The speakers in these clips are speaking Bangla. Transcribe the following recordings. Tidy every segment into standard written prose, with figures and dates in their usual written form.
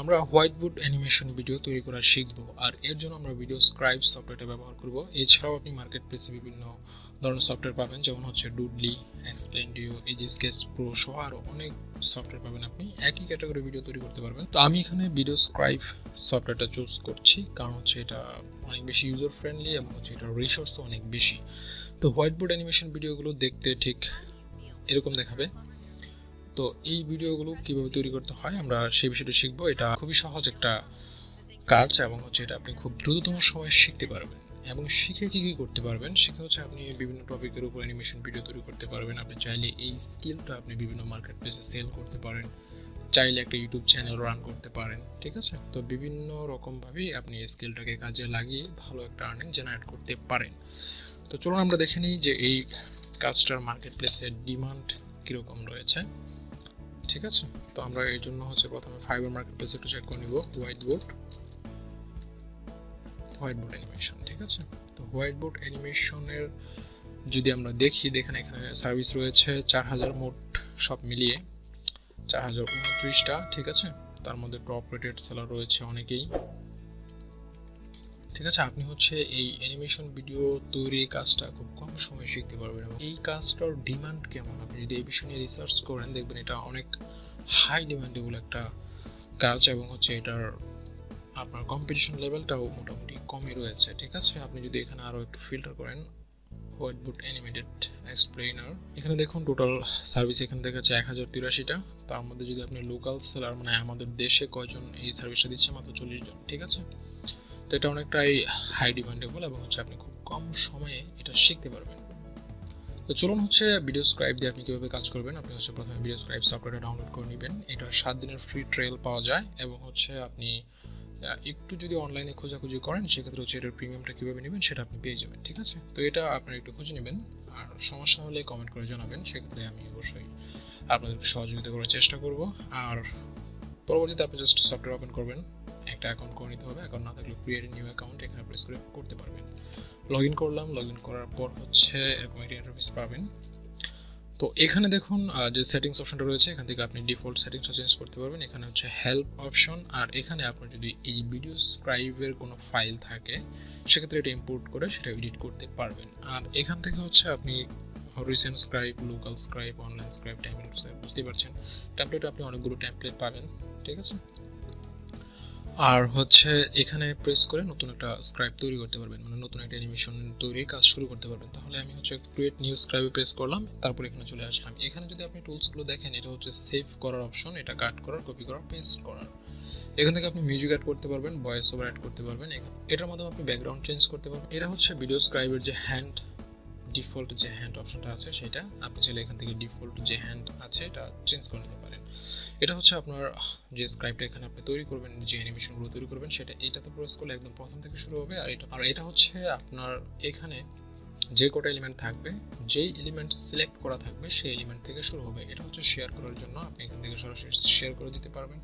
আমরা হোয়াইট বোর্ড অ্যানিমেশন ভিডিও তৈরি করা শিখব, আর এর জন্য আমরা ভিডিও স্ক্রাইব সফটওয়্যারটা ব্যবহার করব। এছাড়াও আপনি মার্কেট প্লেসে বিভিন্ন ধরনের সফটওয়্যার পাবেন, যেমন হচ্ছে ডুডলি, এক্সপ্লেন্ডিও, এজি স্কেচ প্রো সহ আরও অনেক সফটওয়্যার পাবেন। আপনি একই ক্যাটাগরি ভিডিও তৈরি করতে পারবেন। তো আমি এখানে ভিডিও স্ক্রাইব সফটওয়্যারটা চুজ করছি, কারণ হচ্ছে এটা অনেক বেশি ইউজার ফ্রেন্ডলি এবং হচ্ছে এটার রিসোর্সও অনেক বেশি। তো হোয়াইট বোর্ড অ্যানিমেশন ভিডিওগুলো দেখতে ঠিক এরকম দেখাবে। তো এই ভিডিওগুলো কিভাবে তৈরি করতে হয় আমরা সেই বিষয়টা শিখবো। এটা খুবই সহজ একটা কাজ এবং হচ্ছে এটা আপনি খুব দ্রুততম সময়ে শিখতে পারবেন। এবং শিখে কি করতে পারবেন সেটা হচ্ছে আপনি বিভিন্ন টপিকের উপর অ্যানিমেশন ভিডিও তৈরি করতে পারবেন। আপনি চাইলে এই স্কিলটা আপনি বিভিন্ন মার্কেট প্লেসে সেল করতে পারেন, চাইলে একটা ইউটিউব চ্যানেল রান করতে পারেন, ঠিক আছে। তো বিভিন্ন রকমভাবেই আপনি এই স্কিলটাকে কাজে লাগিয়ে ভালো একটা আর্নিং জেনারেট করতে পারেন। তো চলুন আমরা দেখে নিই যে এই কাজটার মার্কেট প্লেসের ডিমান্ড কীরকম রয়েছে, ঠিক আছে। তো আমরা এর জন্য হচ্ছে প্রথমে ফাইবার মার্কেট প্লেসে একটু চেক করে নিব হোয়াইট বোর্ড অ্যানিমেশন, ঠিক আছে। তো হোয়াইট বোর্ড অ্যানিমেশনের যদি আমরা দেখি, দেখেন এখানে সার্ভিস রয়েছে 4000, মোট সব মিলিয়ে 4029টা, ঠিক আছে। তার মধ্যে টপ রেটেড সেলার রয়েছে অনেকেই, ঠিক আছে। আপনি হচ্ছে এই অ্যানিমেশন ভিডিও তৈরির কাজটা খুব কম সময়ে শিখতে পারবেন এবং এই কাজটার ডিমান্ড কেমন আপনি যদি এই বিষয় নিয়ে রিসার্চ করেন দেখবেন এটা অনেক হাই ডিমান্ডেবল একটা কাজ এবং হচ্ছে এটার আপনার কম্পিটিশন লেভেলটাও মোটামুটি কমই রয়েছে, ঠিক আছে। আপনি যদি এখানে আরও একটু ফিল্টার করেন হোয়াইট বোর্ড অ্যানিমেটেড এক্সপ্লেইনার, এখানে দেখুন টোটাল সার্ভিস এখানে দেখাচ্ছে 1083টা। তার মধ্যে যদি আপনি লোকাল সেলার মানে আমাদের দেশে কয়জন এই সার্ভিসটা দিচ্ছে, মাত্র 40 জন, ঠিক আছে। তো এটা অনেকটাই হাই ডিমান্ডেবল এবং হচ্ছে আপনি খুব কম সময়ে এটা শিখতে পারবেন। তো চলুন হচ্ছে ভিডিও স্ক্রাইব দিয়ে আপনি কীভাবে কাজ করবেন। আপনি হচ্ছে প্রথমে ভিডিও স্ক্রাইব সফটওয়্যারটা ডাউনলোড করে নেবেন। এটা 7 দিনের ফ্রি ট্রায়াল পাওয়া যায় এবং হচ্ছে আপনি একটু যদি অনলাইনে খোঁজাখুঁজি করেন সেক্ষেত্রে হচ্ছে এটার প্রিমিয়ামটা কীভাবে নেবেন সেটা আপনি পেয়ে যাবেন, ঠিক আছে। তো এটা আপনারা একটু খুঁজে নেবেন, আর সমস্যা হলে কমেন্ট করে জানাবেন, সেক্ষেত্রে আমি অবশ্যই আপনাদেরকে সহযোগিতা করার চেষ্টা করব। আর পরবর্তীতে আপনি জাস্ট সফটওয়্যার ওপেন করবেন, একটা অ্যাকাউন্ট করে নিতে হবে। অ্যাকাউন্ট না থাকলে ক্রিয়েট নিউ অ্যাকাউন্ট এখানে প্রেস করে করতে পারবেন। লগ ইন করলাম, লগ ইন করার পর হচ্ছে এরকম একটা ইন্টারফেস পাবেন। তো এখানে দেখুন যে সেটিংস অপশনটা রয়েছে, এখান থেকে আপনি ডিফল্ট সেটিংসটা চেঞ্জ করতে পারবেন। এখানে হচ্ছে হেল্প অপশন, আর এখানে আপনার যদি এই ভিডিও স্ক্রাইবের কোনো ফাইল থাকে সেক্ষেত্রে এটা ইম্পোর্ট করে সেটা এডিট করতে পারবেন। আর এখান থেকে হচ্ছে আপনি recent scribe, local scribe, online scribe, template scribe, বুঝতেই পারছেন। টেমপ্লেটে আপনি অনেকগুলো টেমপ্লেট পাবেন, ঠিক আছে। আর হচ্ছে এখানে প্রেস করে নতুন একটা স্ক্রাইব তৈরি করতে পারবেন, মানে নতুন একটা অ্যানিমেশন তৈরির কাজ শুরু করতে পারবেন। তাহলে আমি হচ্ছে ক্রিয়েট নিউ স্ক্রাইবে প্রেস করলাম, তারপর এখানে চলে আসলাম। এখানে যদি আপনি টুলসগুলো দেখেন, এটা হচ্ছে সেভ করার অপশন, এটা কাট করার, কপি করার, পেস্ট করার। এখান থেকে আপনি মিউজিক অ্যাড করতে পারবেন, ভয়েস ওভার অ্যাড করতে পারবেন, এটার মাধ্যমে আপনি ব্যাকগ্রাউন্ড চেঞ্জ করতে পারবেন। এটা হচ্ছে ভিডিও স্ক্রাইবের যে হ্যান্ড ডিফল্ট যে হ্যান্ড অপশনটা আছে সেটা আপনি চাইলে এখান থেকে ডিফল্ট যে হ্যান্ড আছে এটা চেঞ্জ করে নিতে পারেন। এটা হচ্ছে আপনার যে স্ক্রাইবটা এখানে আপনি তৈরি করবেন, যে অ্যানিমেশনগুলো তৈরি করবেন সেটা এটাতে প্রেস করলে একদম প্রথম থেকে শুরু হবে। আর এটা হচ্ছে আপনার এখানে যে কটা এলিমেন্ট থাকবে, যেই এলিমেন্ট সিলেক্ট করা থাকবে সেই এলিমেন্ট থেকে শুরু হবে। এটা হচ্ছে শেয়ার করার জন্য, আপনি এখান থেকে সরাসরি শেয়ার করে দিতে পারবেন,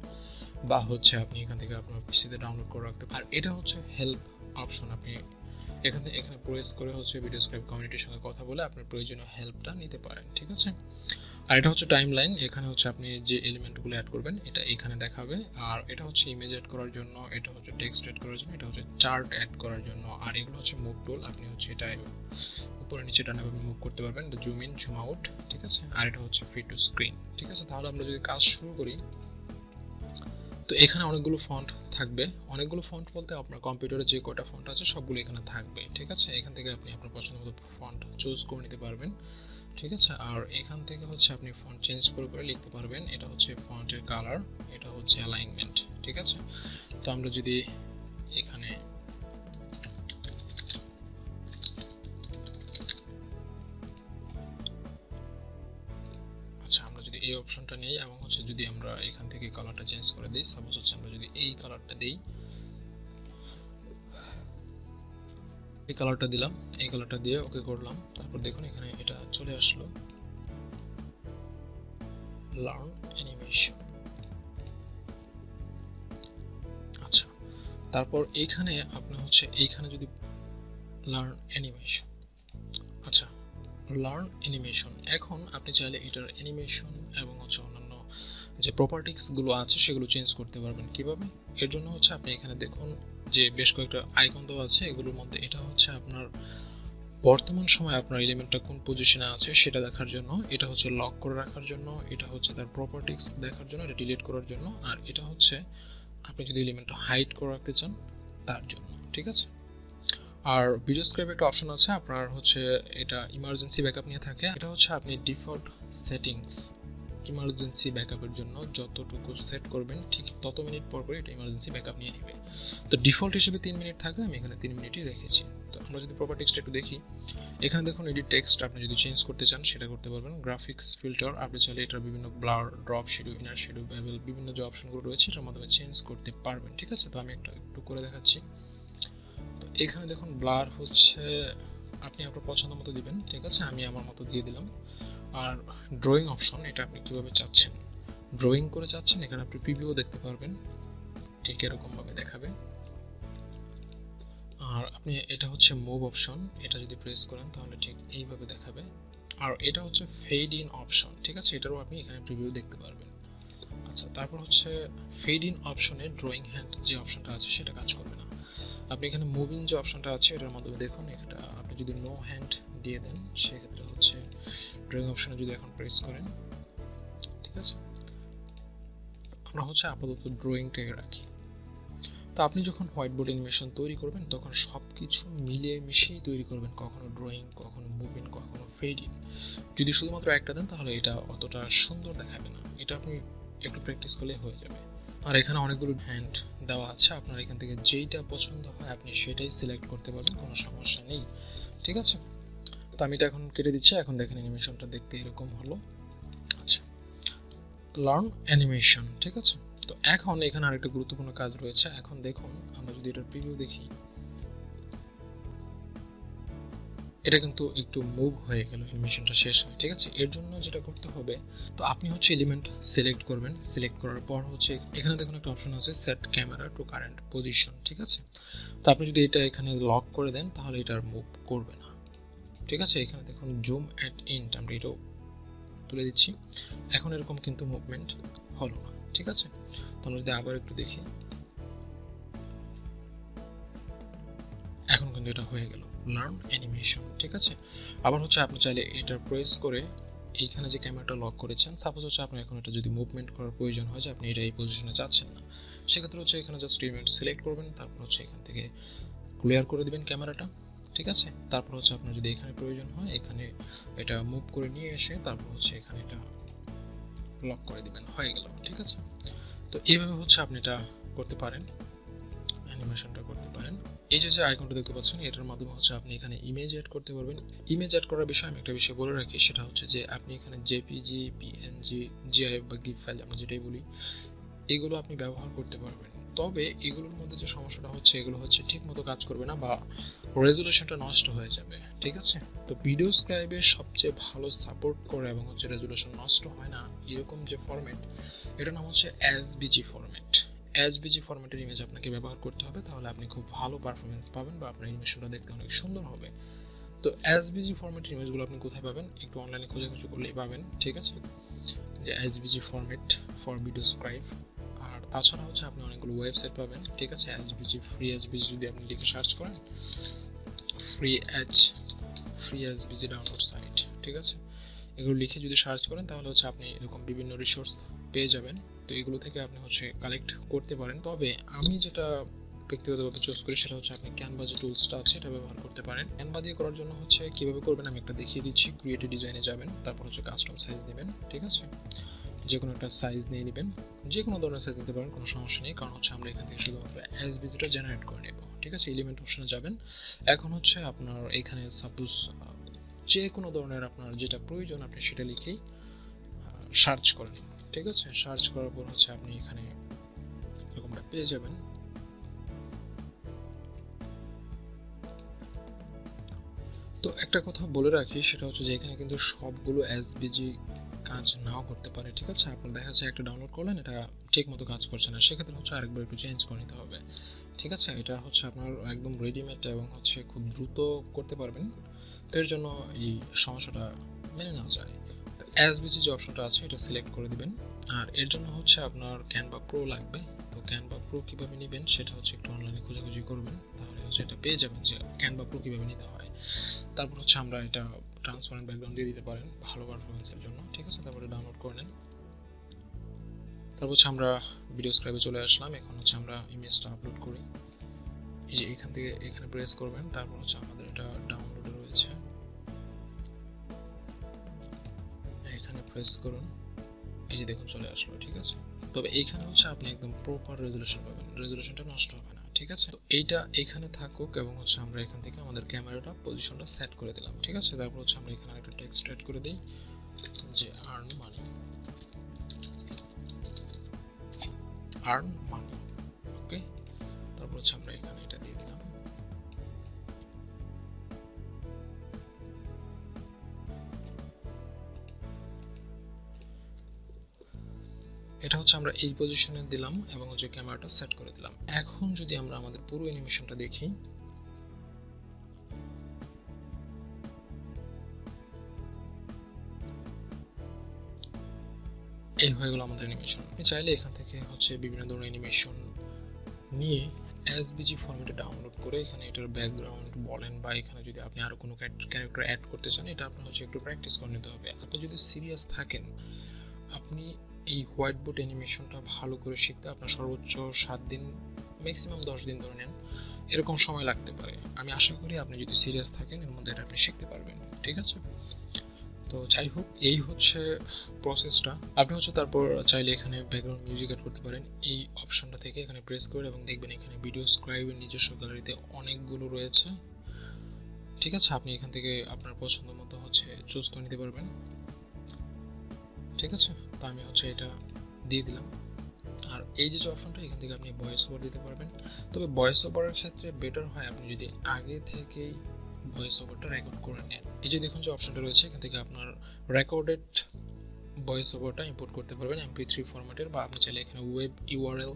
বা হচ্ছে আপনি এখান থেকে আপনার পিসিতে ডাউনলোড করে রাখতে পারেন। আর এটা হচ্ছে হেল্প অপশন, আপনি এখানে প্রেস করে হচ্ছে ভিডিও স্ক্রাইব কমিউনিটির সঙ্গে কথা বলে আপনার প্রয়োজনীয় হেল্পটা নিতে পারেন, ঠিক আছে। আর এটা হচ্ছে টাইম লাইন, এখানে হচ্ছে আপনি যে এলিমেন্টগুলো অ্যাড করবেন এটা এখানে দেখাবে। আর এটা হচ্ছে ইমেজ অ্যাড করার জন্য, এটা হচ্ছে টেক্সট অ্যাড করার জন্য, এটা হচ্ছে চার্ট অ্যাড করার জন্য। আর এগুলো হচ্ছে মুভ টুল, আপনি হচ্ছে এটা উপরে নিচে ডানে বামে মুভ করতে পারবেন, জুম ইন, জুম আউট, ঠিক আছে। আর এটা হচ্ছে ফিট টু স্ক্রিন, ঠিক আছে। তাহলে আমরা যদি কাজ শুরু করি, তো এখানে অনেকগুলো ফন্ট থাকবে। অনেকগুলো ফন্ট বলতে আপনার কম্পিউটারে যে কয়টা ফন্ট আছে সবগুলো এখানে থাকবে, ঠিক আছে। এখান থেকে আপনি আপনার পছন্দ মতো ফন্ট চুজ করে নিতে পারবেন, ঠিক আছে। আর এখান থেকে হচ্ছে আপনি ফন্ট চেঞ্জ করে লিখতে পারবেন। এটা হচ্ছে ফন্টের কালার, এটা হচ্ছে অ্যালাইনমেন্ট, ঠিক আছে। তো আমরা যদি এখানে এই অপশনটা নেই এবং হচ্ছে যদি আমরা এখান থেকে কালারটা চেঞ্জ করে দিই, সাপোজ হচ্ছে আমরা যদি এই কালারটা দিই, এই কালারটা দিলাম, এই কালারটা দিয়ে ওকে করলাম, তারপর দেখুন এখানে এটা চলে আসলো লার্ন অ্যানিমেশন। আচ্ছা, তারপর এইখানে আপনি হচ্ছে এইখানে যদি লার্ন অ্যানিমেশন, আচ্ছা লার্ন অ্যানিমেশন, এখন আপনি চাইলে এটার অ্যানিমেশন এবং হচ্ছে অন্যান্য যে প্রপার্টিসগুলো আছে সেগুলো চেঞ্জ করতে পারবেন। কিভাবে? এর জন্য হচ্ছে আপনি এখানে দেখুন যে বেশ কয়েকটা আইকন দেওয়া আছে, এগুলোর মধ্যে এটা হচ্ছে আপনার বর্তমান সময়ে আপনার এলিমেন্টটা কোন পজিশনে আছে সেটা দেখার জন্য, এটা হচ্ছে লক করে রাখার জন্য, এটা হচ্ছে তার প্রপার্টিস দেখার জন্য, এটা ডিলিট করার জন্য, আর এটা হচ্ছে আপনি যদি এলিমেন্টটা হাইড করে রাখতে চান তার জন্য। ঠিক আছে। আর ভিডিও স্ক্রাইবে একটা অপশন আছে আপনার হচ্ছে এটা ইমার্জেন্সি ব্যাকআপ নিয়ে থাকে, এটা হচ্ছে আপনি ডিফল্ট সেটিংস ইমার্জেন্সি ব্যাকআপের জন্য যতটুকু সেট করবেন ঠিক তত মিনিট পর পর এটা ইমার্জেন্সি ব্যাকআপ নিয়ে নেবে। তো ডিফল্ট হিসেবে 3 মিনিট থাকে, আমি এখানে 3 মিনিটই রেখেছি। তো আমরা যদি প্রপার্টিসটা একটু দেখি, এখানে দেখুন এডিট টেক্সট আপনি যদি চেঞ্জ করতে চান সেটা করতে পারবেন। গ্রাফিক্স ফিল্টার আপনি চাইলে এটার বিভিন্ন blur, drop shadow, inner shadow, bevel বিভিন্ন যে অপশনগুলো রয়েছে এটার মাধ্যমে চেঞ্জ করতে পারবেন। ঠিক আছে। তো আমি একটু করে দেখাচ্ছি। তো এখানে দেখুন ব্লার হচ্ছে আপনি আপনার পছন্দ মতো দিবেন। ঠিক আছে, আমি আমার মতো দিয়ে দিলাম। আর ড্রয়িং অপশন, এটা আপনি কিভাবে চাচ্ছেন, ড্রয়িং করে চাচ্ছেন, এখানে আপনি প্রিভিউ দেখতে পারবেন, ঠিক এরকম ভাবে দেখাবে। আর আপনি এটা হচ্ছে মুভ অপশন, এটা যদি প্রেস করেন তাহলে ঠিক এইভাবে দেখাবে। আর এটা হচ্ছে ফেড ইন অপশন। ঠিক আছে, এটারও আপনি এখানে প্রিভিউ দেখতে পারবেন। আচ্ছা, তারপর হচ্ছে ফেড ইন অপশনে ড্রয়িং হ্যান্ড যে অপশনটা আছে সেটা কাজ করবে না। আপনি এখানে মুভিং যে অপশনটা আছে এটার মাধ্যমে দেখুন, এটা আপনি যদি নো হ্যান্ড দিয়ে দেন সেক্ষেত্রে হচ্ছে ড্রয়িং অপশনে যদি এখন প্রেস করেন, ঠিক আছে, আমরা হচ্ছে আপাতত ড্রয়িংটাকে রাখি। তো আপনি যখন হোয়াইট বোর্ড অ্যানিমেশন তৈরি করবেন তখন সব কিছু মিলিয়ে মিশিয়ে তৈরি করবেন, কখনো ড্রয়িং, কখনো মুভিং, কখনো ফেড ইন। যদি শুধুমাত্র একটা দেন তাহলে এটা অতটা সুন্দর দেখাবে না, এটা আপনি একটু প্র্যাকটিস করলে হয়ে যাবে। আর এখানে অনেকগুলো হ্যান্ড দেওয়া আছে, আপনার এখান থেকে যেইটা পছন্দ হয় আপনি সেটাই সিলেক্ট করতে পারবেন, কোনো সমস্যা নেই। ঠিক আছে। তো আমি এটা এখন কেটে দিচ্ছি। এখন দেখেন অ্যানিমেশনটা দেখতে এরকম হলো। আচ্ছা, লার্ন অ্যানিমেশন। ঠিক আছে। তো এখন এখানে আরেকটা গুরুত্বপূর্ণ কাজ রয়েছে। এখন দেখুন আমরা যদি এটার প্রিভিউ দেখি, এটা কিন্তু একটু মুভ হয়ে গেল, অ্যানিমেশনটা শেষ হয়। ঠিক আছে। এর জন্য যেটা করতে হবে, তো আপনি হচ্ছে এলিমেন্ট সিলেক্ট করবেন, সিলেক্ট করার পর হচ্ছে এখানে দেখুন একটা অপশন আছে set camera to current position. ঠিক আছে। তো আপনি যদি এটা এখানে লক করে দেন তাহলে এটা আর মুভ করবে না। ঠিক আছে। এখানে দেখুন জুম অ্যাট ইন্ট, আমরা এটাও তুলে দিচ্ছি। এখন এরকম কিন্তু মুভমেন্ট হলো না। ঠিক আছে। তো আমরা যদি আবার একটু দেখি, এখন কিন্তু এটা হয়ে গেল লার্ন অ্যানিমেশন। ঠিক আছে। আবার হচ্ছে আপনি চাইলে এটা প্রেস করে এইখানে যে ক্যামেরাটা লক করেছেন, সাপোজ হচ্ছে আপনার এখন এটা যদি মুভমেন্ট করার প্রয়োজন হয় যে আপনি এটা এই পজিশনে চাচ্ছেন না, সেক্ষেত্রে হচ্ছে এখানে জাস্ট এলিমেন্ট সিলেক্ট করবেন, তারপর হচ্ছে এখান থেকে ক্লিয়ার করে দিবেন ক্যামেরাটা। ঠিক আছে। তারপর হচ্ছে আপনার যদি এখানে প্রয়োজন হয় এখানে এটা মুভ করে নিয়ে এসে তারপর হচ্ছে এখানে এটা লক করে দিবেন, হয়ে গেল। ঠিক আছে। তো এইভাবে হচ্ছে আপনি এটা করতে পারেন, অ্যানিমেশনটা করতে পারেন। এই যে আইকনটা দেখতে পাচ্ছেন এটার মাধ্যমে হচ্ছে আপনি এখানে ইমেজ অ্যাড করতে পারবেন। ইমেজ অ্যাড করার বিষয়ে আমি একটা বিষয় বলে রাখি, সেটা হচ্ছে যে আপনি এখানে জেপিজি, পিএনজি, জিআইএফ বা গিফ ফাইল আমরা যেটাই বলি এগুলো আপনি ব্যবহার করতে পারবেন। তবে এগুলোর মধ্যে যে সমস্যাটা হচ্ছে এগুলো হচ্ছে ঠিক মতো কাজ করবে না বা রেজুলেশনটা নষ্ট হয়ে যাবে। ঠিক আছে। তো ভিডিও স্ক্রাইবে সবচেয়ে ভালো সাপোর্ট করে এবং হচ্ছে রেজুলেশন নষ্ট হয় না এরকম যে ফরম্যাট, এটার নাম হচ্ছে এসবিজি ফরম্যাট। এসবিজি ফরম্যাটের ইমেজ আপনাকে ব্যবহার করতে হবে, তাহলে আপনি খুব ভালো পারফরমেন্স পাবেন বা আপনার ইমেজটা দেখতে অনেক সুন্দর হবে। তো এসবিজি ফরম্যাটের ইমেজগুলো আপনি কোথায় পাবেন, একটু অনলাইনে খোঁজাখুঁজি করলেই পাবেন। ঠিক আছে। যে SBG format for video scribe. আর তাছাড়া হচ্ছে আপনি অনেকগুলো ওয়েবসাইট পাবেন। ঠিক আছে। এসবিজি, ফ্রি এসবিজি যদি আপনি লিখে সার্চ করেন, ফ্রি এসবিজি ডাউনলোড সাইট। ঠিক আছে। এগুলো লিখে যদি সার্চ করেন তাহলে হচ্ছে আপনি এরকম বিভিন্ন রিসোর্স পেয়ে যাবেন। তো এগুলো থেকে আপনি হচ্ছে কালেক্ট করতে পারেন। তবে আমি যেটা ব্যক্তিগতভাবে চুজ করি সেটা হচ্ছে আপনি ক্যানভা যে টুলসটা আছে এটা ব্যবহার করতে পারেন। ক্যানভা দিয়ে করার জন্য হচ্ছে কিভাবে করবেন আমি একটা দেখিয়ে দিচ্ছি। ক্রিয়েটিভ ডিজাইনে যাবেন, তারপর হচ্ছে কাস্টম সাইজ নেবেন। ঠিক আছে। যে কোনো একটা সাইজ নিয়ে নেবেন, যে কোনো ধরনের সাইজ নিতে পারেন, কোনো সমস্যা নেই, কারণ হচ্ছে আমরা এখান থেকে শুধুমাত্র এসবিজিটা জেনারেট করে নেব। ঠিক আছে। এলিমেন্ট অপশনে যাবেন। এখন হচ্ছে আপনার এখানে সাপোজ যে কোনো ধরনের আপনার যেটা প্রয়োজন আপনি সেটা লিখেই সার্চ করেন। ঠিক আছে। সার্চ করার পর হচ্ছে আপনি এখানে এরকমটা পেয়ে যাবেন। তো একটা কথা বলে রাখি, সেটা হচ্ছে যে এখানে কিন্তু সবগুলো এসবিজি কাজ নাও করতে পারে। ঠিক আছে। আপনার দেখা যাচ্ছে একটা ডাউনলোড করলেন, এটা ঠিক মতো কাজ করছে না, সেক্ষেত্রে হচ্ছে আরেকবার একটু চেঞ্জ করে নিতে হবে। ঠিক আছে। এটা হচ্ছে আপনার একদম রেডিমেড এবং হচ্ছে খুব দ্রুত করতে পারবেন। তো এর জন্য এই সমস্যাটা মেনে নেওয়া যায়। এসবিজি যে অপশনটা আছে এটা সিলেক্ট করে দিবেন। আর এর জন্য হচ্ছে আপনার ক্যানভা প্রো লাগবে। তো ক্যানভা প্রো কীভাবে নেবেন সেটা হচ্ছে একটু অনলাইনে খোঁজাখুঁজি করবেন, তাহলে হচ্ছে এটা পেয়ে যাবেন যে ক্যানভা প্রো কীভাবে নিতে হয়। তারপর হচ্ছে আমরা এটা ট্রান্সপারেন্ট ব্যাকগ্রাউন্ড দিয়ে দিতে পারেন ভালো পারফরমেন্সের জন্য, ঠিক আছে। তারপরে ডাউনলোড করে নেন। তারপর হচ্ছে আমরা ভিডিও স্ক্রাইবে চলে আসলাম। এখন হচ্ছে আমরা ইমেজটা আপলোড করি। এই যে এখান থেকে এখানে প্রেস করবেন, তারপর হচ্ছে আমাদের এটা ডাউনলোডে রয়েছে, এখানে প্রেস করুন। এই যে দেখুন চলে আসলো, ঠিক আছে। তবে এইখানে হচ্ছে আপনি একদম প্রপার রেজুলেশন পাবেন, রেজুলেশনটা নষ্ট হবে না, ঠিক আছে। তো এইটা এখানে থাকুক এবং হচ্ছে আমরা এখান থেকে আমাদের ক্যামেরাটা পজিশনটা সেট করে দিলাম, ঠিক আছে। তারপর হচ্ছে আমরা এখানে একটা টেক্সট অ্যাড করে দিই যে আর্ন মানি, আর্ন মানি, ওকে। তারপর হচ্ছে আমরা এখানে এটা দিয়ে দিলাম। এটা হচ্ছে আমরা এই পজিশনে দিলাম এবং হচ্ছে ক্যামেরাটা সেট করে দিলাম। এখন যদি আমরা আমাদের পুরো অ্যানিমেশনটা দেখি, এই হয়ে গেল আমাদের অ্যানিমেশন। আপনি চাইলে এখান থেকে হচ্ছে বিভিন্ন ধরনের অ্যানিমেশন নিয়ে এসবিজি ফরম্যাটে ডাউনলোড করে এখানে এটার ব্যাকগ্রাউন্ড বলেন বা এখানে যদি আপনি আরো কোনো ক্যারেক্টার অ্যাড করতে চান, এটা আপনার হচ্ছে একটু প্র্যাকটিস করে নিতে হবে। আপনি যদি সিরিয়াস থাকেন, আপনি এই হোয়াইট বোর্ড অ্যানিমেশনটা ভালো করে শিখতে আপনার সর্বোচ্চ 7 দিন, ম্যাক্সিমাম 10 দিন ধরে নেন, এরকম সময় লাগতে পারে। আমি আশা করি আপনি যদি সিরিয়াস থাকেন এর মধ্যে এটা আপনি শিখতে পারবেন, ঠিক আছে। তো যাই হোক, এই হচ্ছে প্রসেসটা। আপনি হচ্ছে তারপর চাইলে এখানে ব্যাকগ্রাউন্ড মিউজিক অ্যাড করতে পারেন এই অপশনটা থেকে। এখানে প্রেস করে এবং দেখবেন এখানে ভিডিও স্ক্রাইবের নিজস্ব গ্যালারিতে অনেকগুলো রয়েছে, ঠিক আছে। আপনি এখান থেকে আপনার পছন্দ মতো হচ্ছে চুজ করে নিতে পারবেন, ঠিক আছে। তো আমি হচ্ছে এটা দিয়ে দিলাম। আর এই যে অপশনটা, এখান থেকে আপনি ভয়েস ওভার দিতে পারবেন। তবে ভয়েস ওভারের ক্ষেত্রে বেটার হয় আপনি যদি আগে থেকেই ভয়েস ওভারটা রেকর্ড করে নেন। এই যে দেখুন যে অপশনটা রয়েছে, এখান থেকে আপনার রেকর্ডেড ভয়েস ওভারটা ইম্পোর্ট করতে পারবেন MP3 ফরম্যাটের, বা আপনি চাইলে এখানে ওয়েব ইউআরএল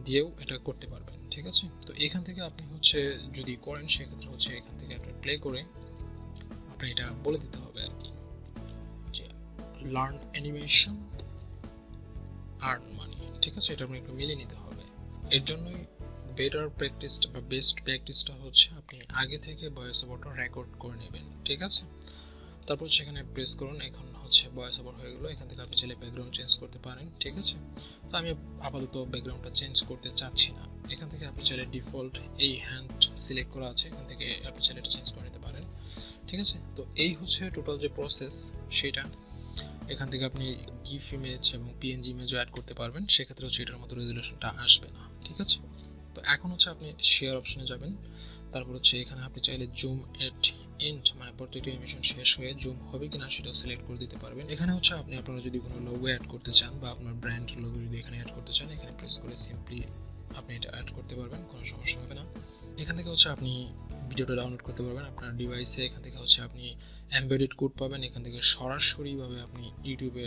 দিয়েও এটা করতে পারবেন, ঠিক আছে। তো এখান থেকে আপনি হচ্ছে যদি করেন সেক্ষেত্রে হচ্ছে এখান থেকে আপনি প্লে করে আপনি এটা বলে দিতে হবে আর কি, যে লার্ন অ্যানিমেশন আর্ন মানি, ঠিক আছে। এটা আপনি একটু মিলিয়ে নিতে হবে। এর জন্যই বেটার প্র্যাকটিসটা বা বেস্ট প্র্যাকটিসটা হচ্ছে আপনি আগে থেকে ভয়েস ওভারটা রেকর্ড করে নেবেন, ঠিক আছে। তারপর সেখানে প্রেস করুন। এখন হচ্ছে ভয়েস ওভার হয়ে গেলো। এখান থেকে আপনি চাইলে ব্যাকগ্রাউন্ড চেঞ্জ করতে পারেন, ঠিক আছে। তো আমি আপাতত ব্যাকগ্রাউন্ডটা চেঞ্জ করতে চাচ্ছি না। এখান থেকে আপনি চাইলে ডিফল্ট এই হ্যান্ড সিলেক্ট করা আছে, এখান থেকে আপনি চাইলে এটা চেঞ্জ করে নিতে পারেন, ঠিক আছে। তো এই হচ্ছে টোটাল যে প্রসেস সেটা। এখান থেকে আপনি গিফ ইমেজ এবং পিএনজি ইমেজও অ্যাড করতে পারবেন, সেক্ষেত্রে হচ্ছে এটার মতো রেজুলেশনটা আসবে না, ঠিক আছে। তো এখন হচ্ছে আপনি শেয়ার অপশনে যাবেন। তারপর হচ্ছে এখানে আপনি চাইলে জুম এট এন্ড, মানে প্রত্যেকটি অ্যানিমেশন শেষ হয়ে জুম হবে কিনা সেটা সিলেক্ট করে দিতে পারবেন। এখানে হচ্ছে আপনি আপনারা যদি কোনো লোগো অ্যাড করতে চান বা আপনার ব্র্যান্ড লোগো যদি এখানে অ্যাড করতে চান, এখানে প্রেস করে সিম্পলি আপনি এটা অ্যাড করতে পারবেন, কোনো সমস্যা হবে না। এখান থেকে হচ্ছে আপনি ভিডিওটা ডাউনলোড করতে পারবেন আপনার ডিভাইসে। এখান থেকে হচ্ছে আপনি এমবেডেড কোড পাবেন, এখান থেকে সরাসরিভাবে আপনি ইউটিউবে,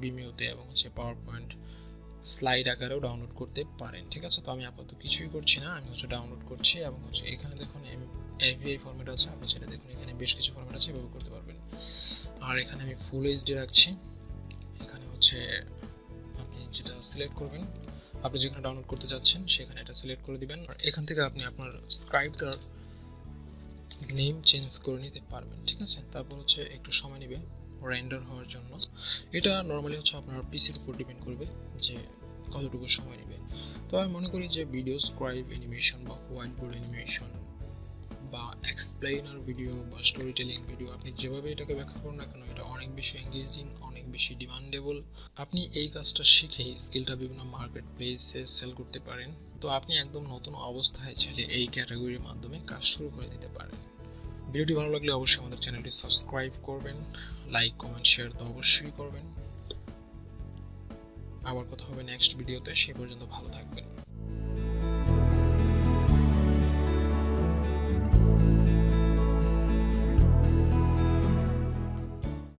ভিমিওতে এবং হচ্ছে পাওয়ার পয়েন্ট স্লাইড আকারেও ডাউনলোড করতে পারেন, ঠিক আছে। তো আমি আপাতত কিছুই করছি না, আমি হচ্ছে ডাউনলোড করছি এবং হচ্ছে এখানে দেখুন AVI ফরম্যাট আছে, আপনি সেটা দেখুন এখানে বেশ কিছু ফরম্যাট আছে, ব্যবহার করতে পারবেন। আর এখানে আমি ফুল এইচডি রাখছি। এখানে হচ্ছে আপনি যেটা সিলেক্ট করবেন, আপনি যেখানে ডাউনলোড করতে চাচ্ছেন সেখানে এটা সিলেক্ট করে দিবেন। আর এখান থেকে আপনি আপনার স্ক্রাইবটার নেম চেঞ্জ করে নিতে পারবেন, ঠিক আছে। তারপর হচ্ছে একটু সময় নেবে রেন্ডার হওয়ার জন্য। এটা নর্মালি হচ্ছে আপনার পিসির উপর ডিপেন্ড করবে যে কতটুকু সময় নেবে। তো আমি মনে করি যে ভিডিও স্ক্রাইব অ্যানিমেশন বা হোয়াইট বোর্ড অ্যানিমেশন বা এক্সপ্লেইনার ভিডিও বা স্টোরি টেলিং ভিডিও, আপনি যেভাবে এটাকে ব্যাখ্যা করুন না কেন, এটা অনেক বেশি এঙ্গেজিং, অনেক বেশি ডিমান্ডেবল। আপনি এই কাজটা শিখেই স্কিলটা বিভিন্ন মার্কেট প্লেসে সেল করতে পারেন। তো আপনি একদম নতুন অবস্থায় চাইলে এই ক্যাটাগরির মাধ্যমে কাজ শুরু করে দিতে পারেন। ভিডিওটি ভালো লাগলে অবশ্যই আমাদের চ্যানেলটি সাবস্ক্রাইব করবেন, লাইক কমেন্ট শেয়ার তো অবশ্যই করবেন। আবার কথা হবে নেক্সট ভিডিওতে, সে পর্যন্ত ভালো থাকবেন।